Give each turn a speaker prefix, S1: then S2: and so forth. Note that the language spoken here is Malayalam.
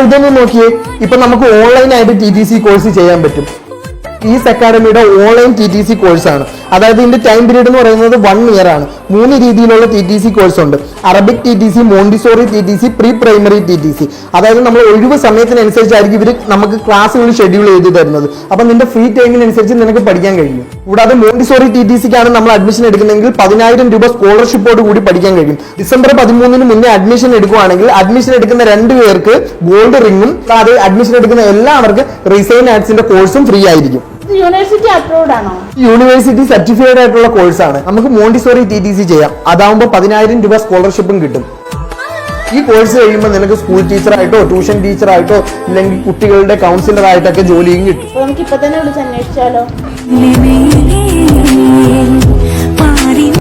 S1: ഇതൊന്നും നോക്കിയേ, ഇപ്പൊ നമുക്ക് ഓൺലൈനായിട്ട് TTC കോഴ്സ് ചെയ്യാൻ പറ്റും. ഈസ് അക്കാഡമിയുടെ ഓൺലൈൻ TTC കോഴ്സാണ്. അതായത് ഇതിന്റെ ടൈം പീരീഡ് എന്ന് പറയുന്നത് 1 ഇയർ ആണ്. 3 രീതിയിലുള്ള TTC കോഴ്സ് ഉണ്ട്. Arabic TTC, Montessori TTC, pre primary TTC. അതായത് നമ്മൾ ഒഴിവ് സമയത്തിനനുസരിച്ചായിരിക്കും ഇവർ നമുക്ക് ക്ലാസ്സുകൾ ഷെഡ്യൂൾ ചെയ്ത് തരുന്നത്. അപ്പൊ നിന്റെ ഫ്രീ ടൈമിനനുസരിച്ച് നിനക്ക് പഠിക്കാൻ കഴിയും. കൂടാതെ മോണ്ടിസോറി TTCക്കാണ് നമ്മൾ അഡ്മിഷൻ എടുക്കുന്നതെങ്കിൽ 10,000 രൂപ സ്കോളർഷിപ്പോട് കൂടി പഠിക്കാൻ കഴിയും. ഡിസംബർ 13 മുന്നേ അഡ്മിഷൻ എടുക്കുകയാണെങ്കിൽ അഡ്മിഷൻ എടുക്കുന്ന 2 പേർക്ക് ഗോൾഡ് റിംഗും, അതായത് അഡ്മിഷൻ എടുക്കുന്ന എല്ലാവർക്കും റിസൈൻ ആർട്സിന്റെ കോഴ്സും ഫ്രീ ആയിരിക്കും.
S2: യൂണിവേഴ്സിറ്റി അപ്രൂവ്ഡ് ആണോ?
S1: യൂണിവേഴ്സിറ്റി സർട്ടിഫൈഡ് ആയിട്ടുള്ള കോഴ്സാണ്. നമുക്ക് മോണ്ടിസോറി TTC ചെയ്യാം. അതാവുമ്പോൾ 10,000 രൂപ സ്കോളർഷിപ്പും കിട്ടും. ഈ കോഴ്സ് കഴിയുമ്പോൾ നിനക്ക് സ്കൂൾ ടീച്ചറായിട്ടോ ട്യൂഷൻ ടീച്ചറായിട്ടോ ഇല്ലെങ്കിൽ കുട്ടികളുടെ കൗൺസിലറായിട്ടൊക്കെ ജോലിയും കിട്ടും.
S2: നമുക്ക് ഇപ്പൊ തന്നെ വിളിച്ച് അന്വേഷിച്ചാലോ?